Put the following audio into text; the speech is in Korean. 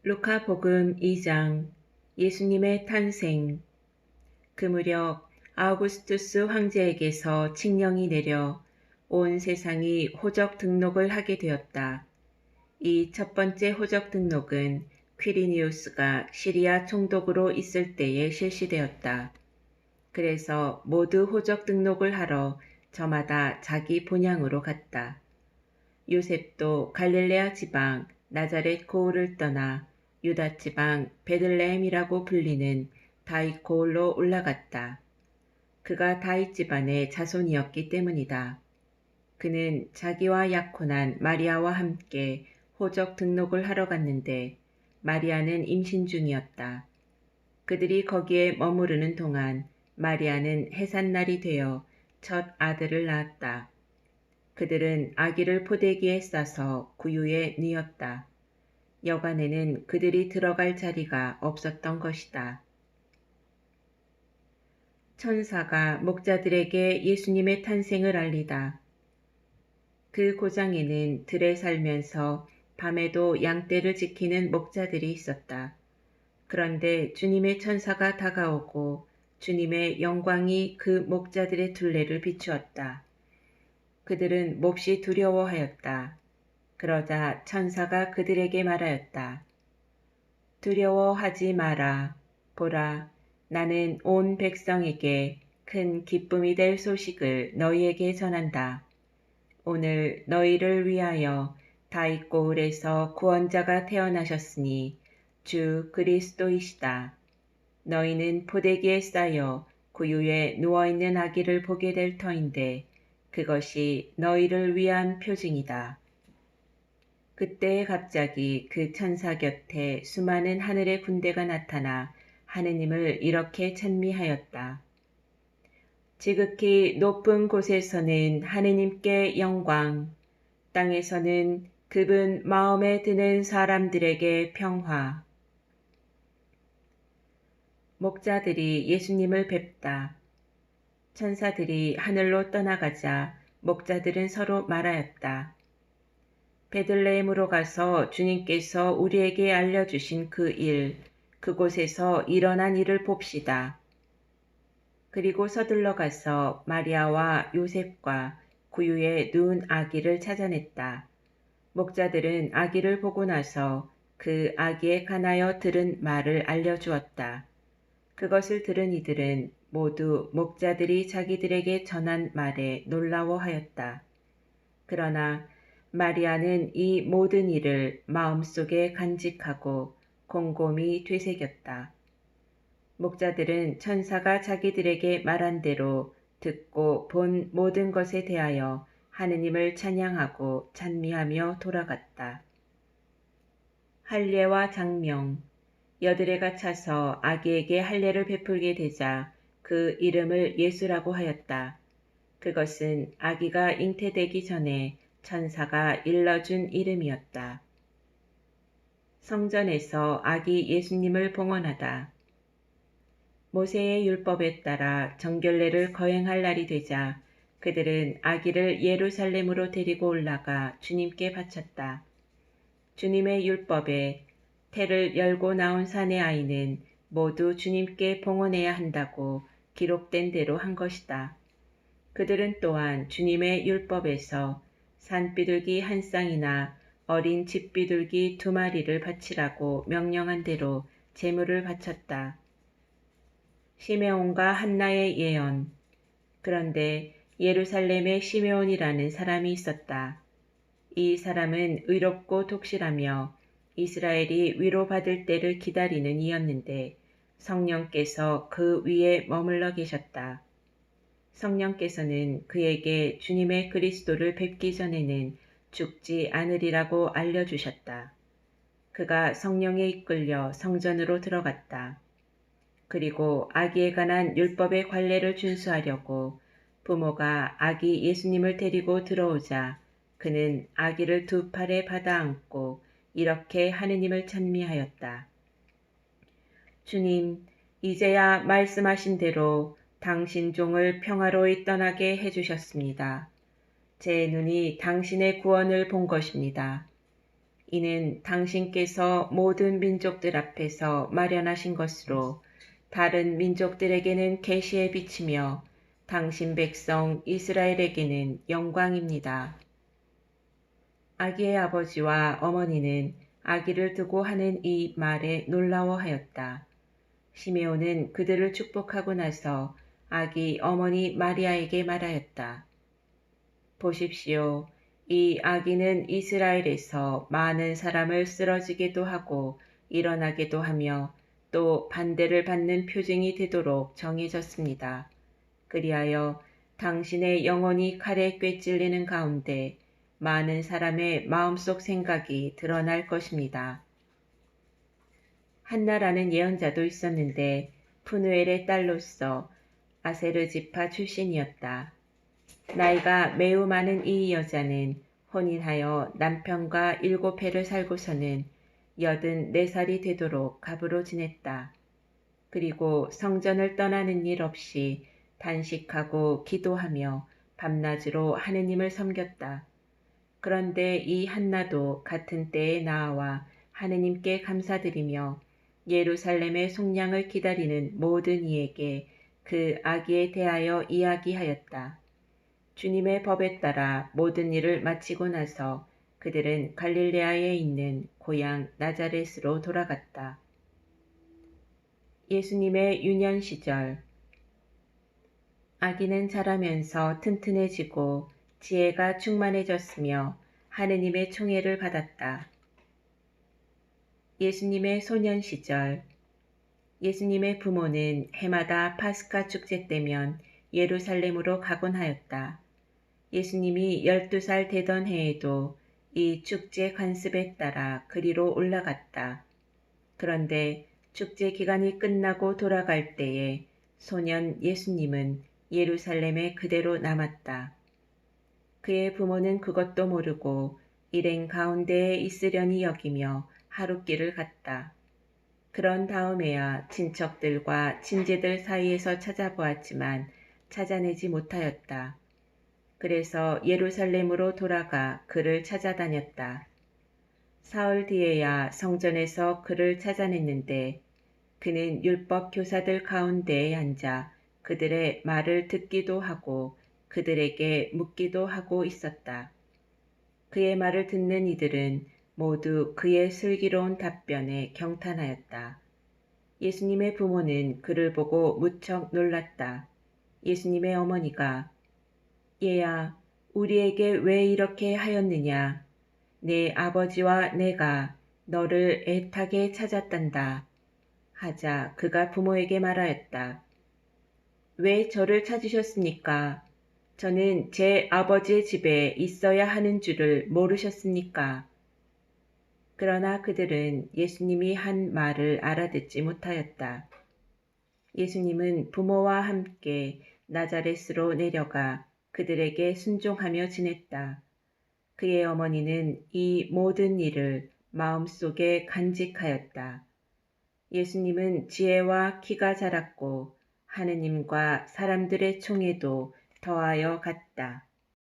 루카복음 2장 예수님의 탄생. 그 무렵 아우구스투스 황제에게서 칙령이 내려 온 세상이 호적 등록을 하게 되었다. 이 첫 번째 호적 등록은 퀴리니우스가 시리아 총독으로 있을 때에 실시되었다. 그래서 모두 호적 등록을 하러 저마다 자기 본향으로 갔다. 요셉도 갈릴레아 지방 나자렛 고을을 떠나 유다 지방 베들레헴이라고 불리는 다윗 고을로 올라갔다. 그가 다윗 집안의 자손이었기 때문이다. 그는 자기와 약혼한 마리아와 함께 호적 등록을 하러 갔는데 마리아는 임신 중이었다. 그들이 거기에 머무르는 동안 마리아는 해산날이 되어 첫 아들을 낳았다. 그들은 아기를 포대기에 싸서 구유에 뉘었다. 여관에는 그들이 들어갈 자리가 없었던 것이다. 천사가 목자들에게 예수님의 탄생을 알리다. 그 고장에는 들에 살면서 밤에도 양떼를 지키는 목자들이 있었다. 그런데 주님의 천사가 다가오고 주님의 영광이 그 목자들의 둘레를 비추었다. 그들은 몹시 두려워하였다. 그러자 천사가 그들에게 말하였다. 두려워하지 마라. 보라, 나는 온 백성에게 큰 기쁨이 될 소식을 너희에게 전한다. 오늘 너희를 위하여 다윗 고을에서 구원자가 태어나셨으니 주 그리스도이시다. 너희는 포대기에 쌓여 구유에 누워있는 아기를 보게 될 터인데 그것이 너희를 위한 표징이다. 그때 갑자기 그 천사 곁에 수많은 하늘의 군대가 나타나 하느님을 이렇게 찬미하였다. 지극히 높은 곳에서는 하느님께 영광, 땅에서는 그분 마음에 드는 사람들에게 평화. 목자들이 예수님을 뵙다. 천사들이 하늘로 떠나가자 목자들은 서로 말하였다. 베들레헴으로 가서 주님께서 우리에게 알려주신 그 일, 그곳에서 일어난 일을 봅시다. 그리고 서둘러 가서 마리아와 요셉과 구유에 누운 아기를 찾아냈다. 목자들은 아기를 보고 나서 그 아기에 관하여 들은 말을 알려주었다. 그것을 들은 이들은 모두 목자들이 자기들에게 전한 말에 놀라워하였다. 그러나 마리아는 이 모든 일을 마음속에 간직하고 곰곰이 되새겼다. 목자들은 천사가 자기들에게 말한 대로 듣고 본 모든 것에 대하여 하느님을 찬양하고 찬미하며 돌아갔다. 할례와 장명. 여드레가 차서 아기에게 할례를 베풀게 되자 그 이름을 예수라고 하였다. 그것은 아기가 잉태되기 전에 천사가 일러준 이름이었다. 성전에서 아기 예수님을 봉헌하다. 모세의 율법에 따라 정결례를 거행할 날이 되자 그들은 아기를 예루살렘으로 데리고 올라가 주님께 바쳤다. 주님의 율법에 태를 열고 나온 산의 아이는 모두 주님께 봉헌해야 한다고 기록된 대로 한 것이다. 그들은 또한 주님의 율법에서 산비둘기 한 쌍이나 어린 집비둘기 2마리를 바치라고 명령한 대로 제물을 바쳤다. 시메온과 한나의 예언. 그런데 예루살렘에 시메온이라는 사람이 있었다. 이 사람은 의롭고 독실하며 이스라엘이 위로받을 때를 기다리는 이였는데 성령께서 그 위에 머물러 계셨다. 성령께서는 그에게 주님의 그리스도를 뵙기 전에는 죽지 않으리라고 알려주셨다. 그가 성령에 이끌려 성전으로 들어갔다. 그리고 아기에 관한 율법의 관례를 준수하려고 부모가 아기 예수님을 데리고 들어오자 그는 아기를 2팔에 받아 안고 이렇게 하느님을 찬미하였다. 주님, 이제야 말씀하신 대로 당신 종을 평화로이 떠나게 해주셨습니다. 제 눈이 당신의 구원을 본 것입니다. 이는 당신께서 모든 민족들 앞에서 마련하신 것으로 다른 민족들에게는 계시의 빛이며 당신 백성 이스라엘에게는 영광입니다. 아기의 아버지와 어머니는 아기를 두고 하는 이 말에 놀라워하였다. 시메온은 그들을 축복하고 나서 아기 어머니 마리아에게 말하였다. 보십시오. 이 아기는 이스라엘에서 많은 사람을 쓰러지게도 하고 일어나게도 하며 또 반대를 받는 표징이 되도록 정해졌습니다. 그리하여 당신의 영혼이 칼에 꿰찔리는 가운데 많은 사람의 마음속 생각이 드러날 것입니다. 한나라는 예언자도 있었는데 푸누엘의 딸로서 아세르 지파 출신이었다. 나이가 매우 많은 이 여자는 혼인하여 남편과 7해를 살고서는 84살이 되도록 갑으로 지냈다. 그리고 성전을 떠나는 일 없이 단식하고 기도하며 밤낮으로 하느님을 섬겼다. 그런데 이 한나도 같은 때에 나와 하느님께 감사드리며 예루살렘의 속량을 기다리는 모든 이에게 그 아기에 대하여 이야기하였다. 주님의 법에 따라 모든 일을 마치고 나서 그들은 갈릴레아에 있는 고향 나자렛으로 돌아갔다. 예수님의 유년 시절. 아기는 자라면서 튼튼해지고 지혜가 충만해졌으며 하느님의 총애를 받았다. 예수님의 소년 시절. 예수님의 부모는 해마다 파스카 축제 때면 예루살렘으로 가곤 하였다. 예수님이 12살 되던 해에도 이 축제 관습에 따라 그리로 올라갔다. 그런데 축제 기간이 끝나고 돌아갈 때에 소년 예수님은 예루살렘에 그대로 남았다. 그의 부모는 그것도 모르고 일행 가운데에 있으려니 여기며 하룻길을 갔다. 그런 다음에야 친척들과 친제들 사이에서 찾아보았지만 찾아내지 못하였다. 그래서 예루살렘으로 돌아가 그를 찾아다녔다. 사흘 뒤에야 성전에서 그를 찾아냈는데 그는 율법 교사들 가운데에 앉아 그들의 말을 듣기도 하고 그들에게 묻기도 하고 있었다. 그의 말을 듣는 이들은 모두 그의 슬기로운 답변에 경탄하였다. 예수님의 부모는 그를 보고 무척 놀랐다. 예수님의 어머니가 얘야, 우리에게 왜 이렇게 하였느냐? 내 아버지와 내가 너를 애타게 찾았단다. 하자 그가 부모에게 말하였다. 왜 저를 찾으셨습니까? 저는 제 아버지의 집에 있어야 하는 줄을 모르셨습니까? 그러나 그들은 예수님이 한 말을 알아듣지 못하였다. 예수님은 부모와 함께 나자렛으로 내려가 그들에게 순종하며 지냈다. 그의 어머니는 이 모든 일을 마음속에 간직하였다. 예수님은 지혜와 키가 자랐고 하느님과 사람들의 총애도 더하여 갔다.